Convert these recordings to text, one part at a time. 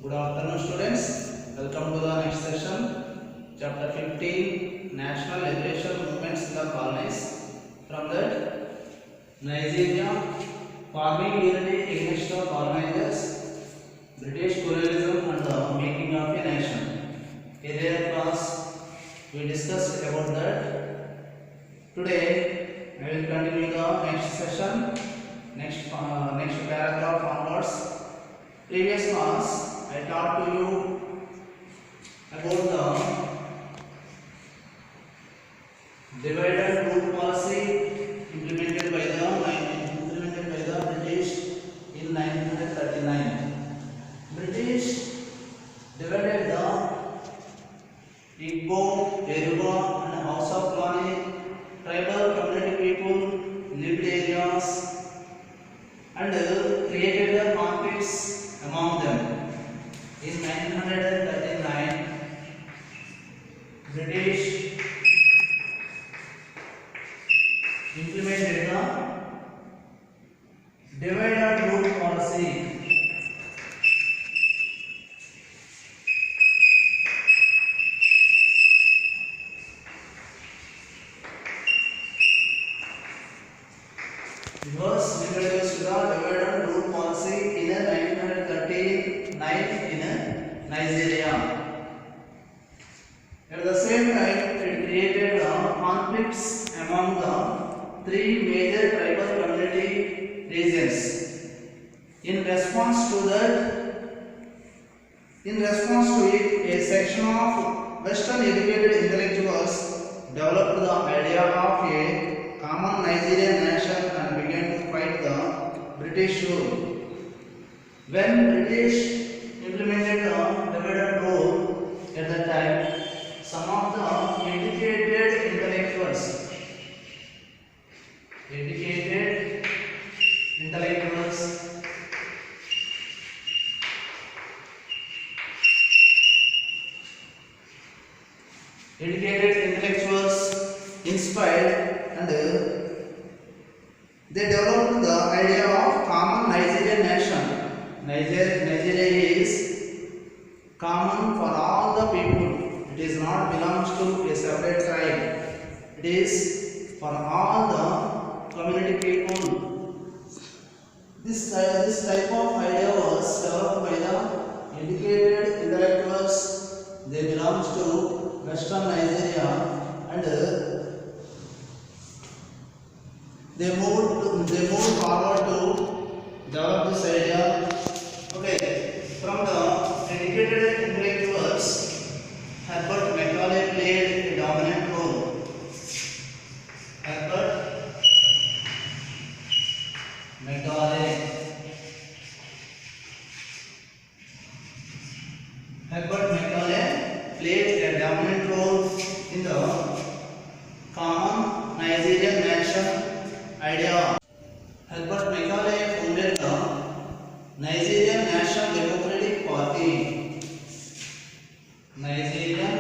Good afternoon, students. Welcome to the next session. Chapter 15 National Liberation Movements in the Colonies. From that, Nigeria Farming Unity Against the Colonizers, British Colonialism and the Making of a Nation. Earlier class, we discussed about that. Today, I will continue the next session, next paragraph onwards. Previous class, I taught to you about the divide and rule policy implemented by the British in 1939. British divided the Igbo, Yoruba and House of Fulani tribal community people lived areas and created the conflicts among them. In 1939, British implemented the divide and rule policy. It was introduced to the divide and rule policy in 1939 in Nigeria. At the same time, it created conflicts among the three major tribal community regions. In response to it, a section of Western educated intellectuals developed the idea of a common Nigerian nation and began to fight the British rule. When British implemented the divide and rule at the time, some of the educated intellectuals inspired and they developed the idea of common Nigerian nation. Nigeria is common for all the people. It is not belongs to a separate tribe. It is for all the community people. This type of idea was developed by the educated intellectuals. They belongs to Western Nigeria and they moved forward to develop this idea. Okay, from the educated intellectuals, Herbert Macaulay played a dominant role. Herbert Macaulay played a dominant role in the common Nigerian nation idea. Herbert Macaulay founded the Nigerian National Democratic Party. Nigerian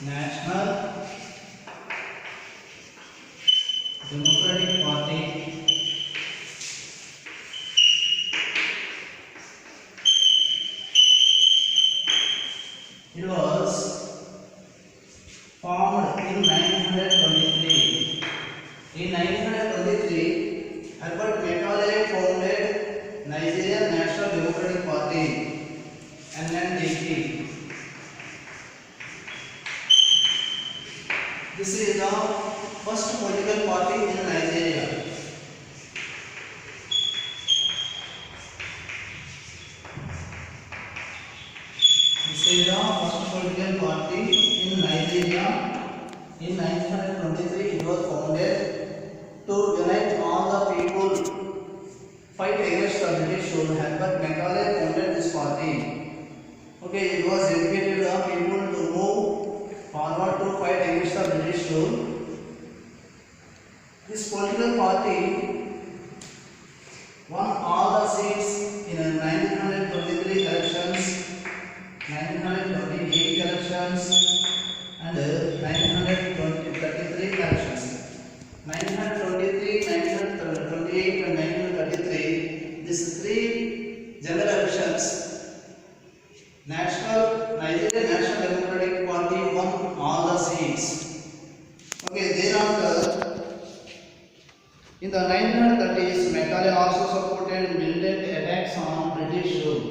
National Democratic Party. It was formed in 1923. In 1923, Herbert Macaulay founded Nigerian National Democratic Party (NNDP). This is the first political party in Nigeria. This is the first political party in Nigeria. In 1923, it was founded to unite all the people fight against the British rule. Herbert Macaulay founded this party. Okay, it was educated the people to move forward to fight against the British rule. This political party won all the seats in 1923 elections, 1928 elections, and 1933 elections. 1923, 1928 and 1933 these three general elections, Nigerian National Democratic Party won all the seats. Okay, thereafter, in the 1930s, Macaulay also supported militant attacks on British rule.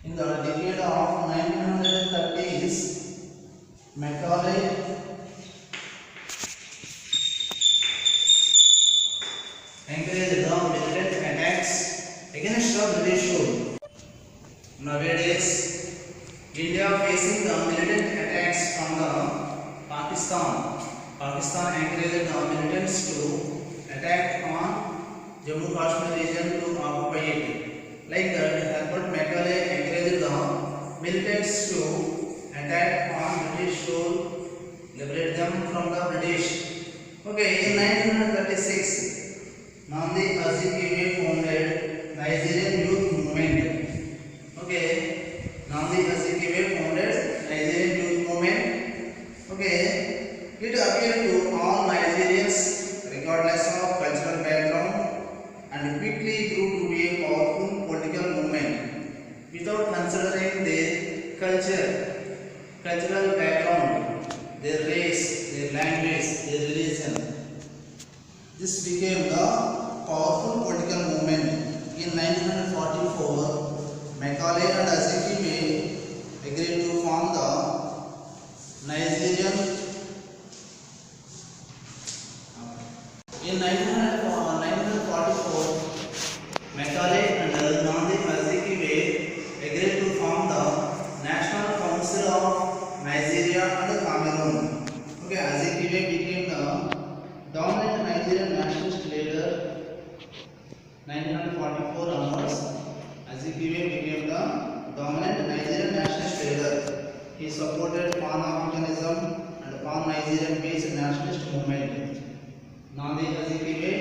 In the decade of 1930s, Macaulay encouraged the militant attacks against the British rule. Nowadays, India facing the militant attacks from the Pakistan. Pakistan encouraged the militants to attack on Jammu Kashmir region to occupy it. Like that, Herbert Macaulay encouraged the militants to attack on British rule, liberate them from the British. Okay, in 1936, Nandi Azikiwe founded Nigerian Youth Movement. Okay, Nandi Azikiwe founded Nigerian Youth Movement. Okay. It appealed to all Nigerians regardless of cultural background and quickly grew to be a powerful political movement without considering their cultural background, their race, their language, their religion. This became the powerful political movement. In 1944, Macaulay and Azikiwe agreed to form the Nigerian. In 1944, Macaulay and Nandi Azikiwe agreed to form the National Council of Nigeria and Cameroon. Okay, Azikiwe became the dominant Nigerian nationalist leader. 1944 onwards, Azikiwe became the dominant Nigerian nationalist leader. He supported Pan-Africanism and Pan-Nigerian-based nationalist movement. Nandi Azikiwe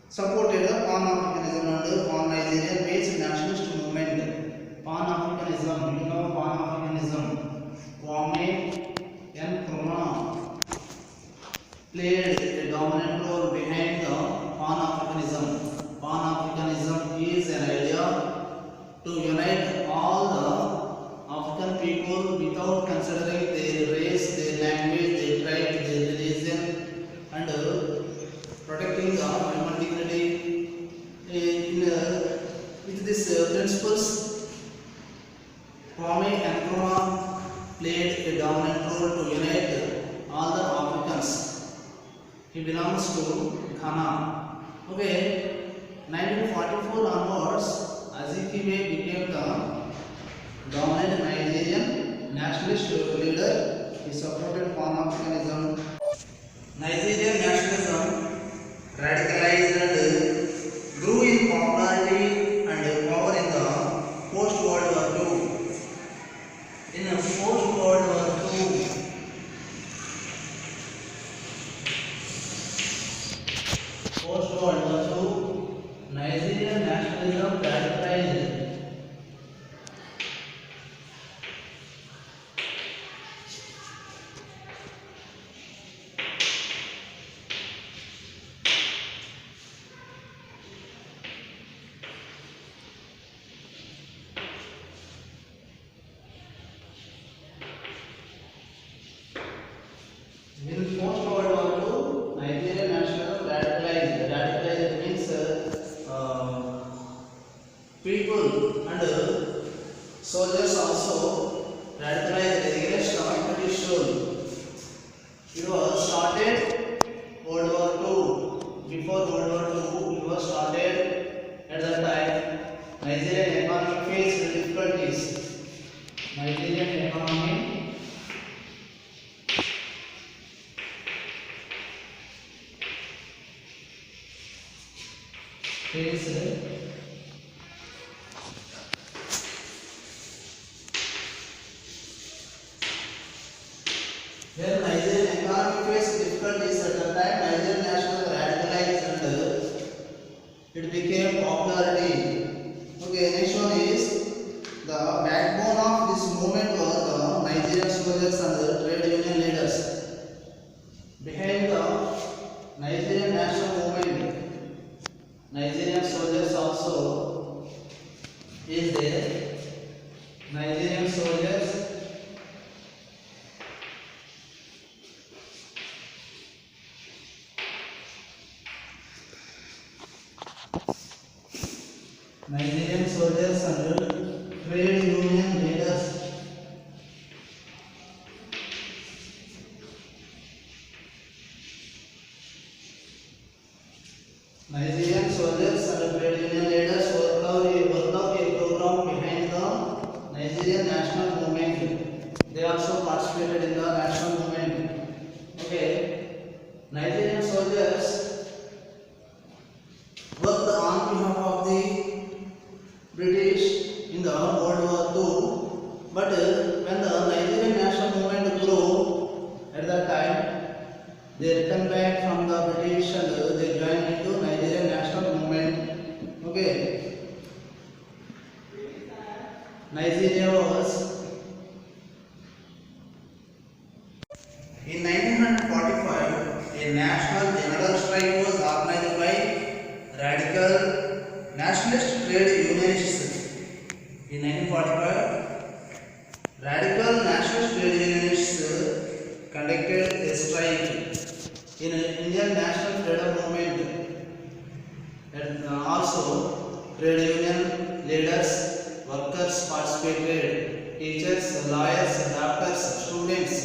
supported the Pan-Africanism and Pan-Nigerian-based nationalist movement. Pan-Africanism, you know Pan-Africanism. Kwame Nkrumah played a dominant role behind the Pan-Africanism. Pan-Africanism is an idea to unite all the African people without considering their race, their language, their tribe, their religion, and protecting the human dignity. With these principles, Kwame Nkrumah played a dominant role to unite all the Africans. He belongs to Ghana. Okay, 1944 onwards, Azikiwe became the dominant Nigerian nationalist leader. He supported Pan-Africanism. Nigerian nationalism radicalized and grew in popularity and power in the post-World War II. In the post-World War II, Nigerian nationalism radicalized. In post-World War II, Nigerian nationalism radicalized. Radicalized means people and soldiers also radicalized against British rule. It was started World War II. Before World War II, it was started. At that time, Nigerian economy faced difficulties. Nigerian economy faced when Nigerian economy faced difficulties at the time, Nigerian national radicalized and it became popularity. Okay, next one is the backbone of this movement was the Nigerian soldiers and the trade union leaders. Behind the Nigerian national movement, Nigerian soldiers and trade union leaders. Nigerian soldiers and trade union leaders worked out a program behind the Nigerian national movement. They also participated in the national movement. Okay, Nigerian soldiers worked on behalf of the British in the World War II. But when the Nigerian national movement grew at that time, they returned back from the British and they joined into Nigerian national movement. Okay, Nigeria was in 1945 a national general strike was organized by radical nationalist trade unionists. In 1945, radical nationalist trade unionists conducted a strike in Indian national freedom movement, and also trade union leaders, workers participated, teachers, lawyers, doctors, students,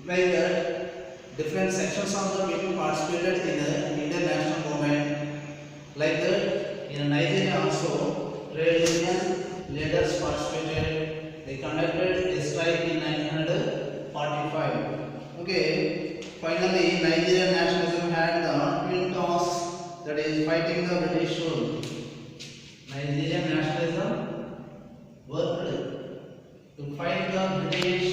like that different sections of the people participated in the Indian national movement. Like that in Nigeria also trade union leaders participated. They conducted a strike in 1945. Okay. Finally, Nigerian nationalism had the twin task, that is fighting the British rule. Nigerian nationalism worked to fight the British,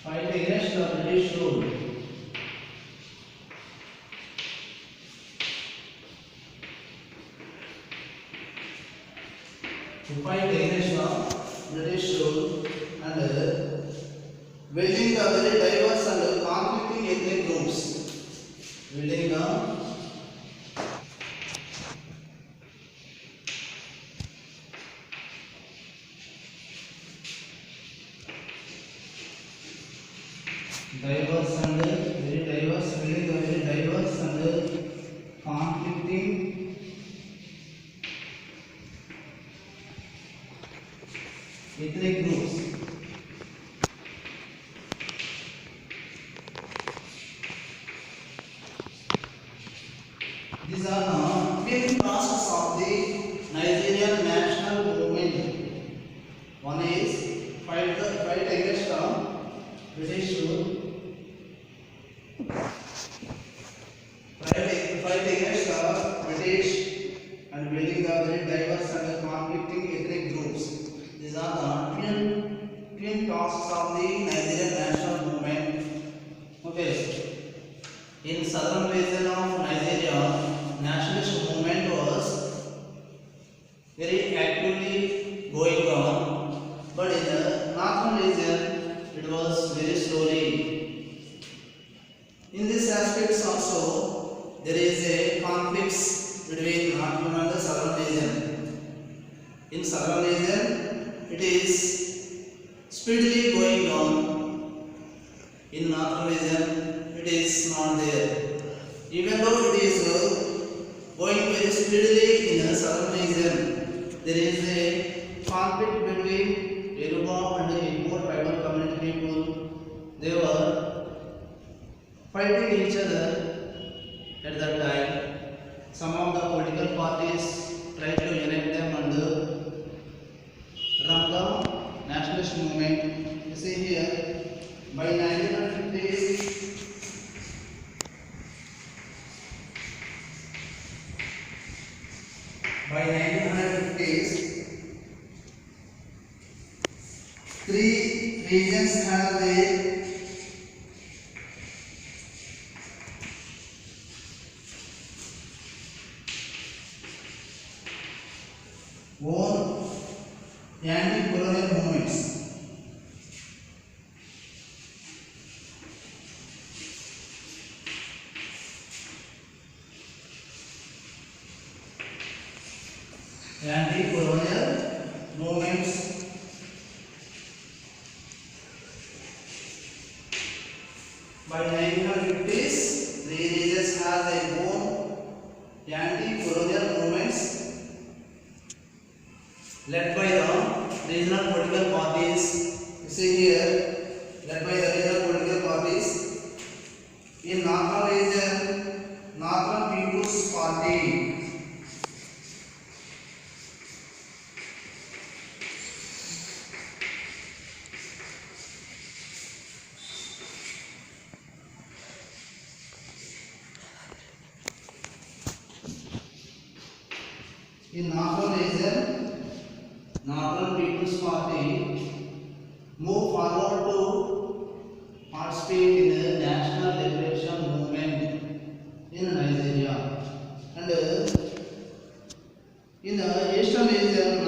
fight against the British rule. To fight against the British rule and building the very diverse and conflicting ethnic groups. Building the diverse and very diverse, building the very diverse and conflicting ethnic groups. These are the main tasks of the Nigerian national movement. One is fight against the British rule. Fight against the British and building the very diverse and conflicting ethnic groups. These are the twin tasks of the Nigerian national movement. Okay. In southern region of Nigeria, nationalist movement was very actively going on, but in the northern region it was very slowly. In this aspects also there is a conflicts between northern and the southern region. In southern region it is speedily going on. In northern region it is not there. Even though it is going very speedily in the southern region, there is a conflict between Yoruba and the Igbo tribal community people. They were fighting each other at that time. Some of the political parties tried to unite them and run the nationalist movement. You see here, by 1950s, by 1950s, three regions have their own anti-colonial movements. Anti-colonial movements. By 1950s, three regions have their own anti-colonial movements led by the regional political parties. You see here, led by the regional political parties in Northern region, Northern People's Party. In Northern region, Northern People's Party move forward to participate in the national liberation movement in Nigeria. And in the Eastern region,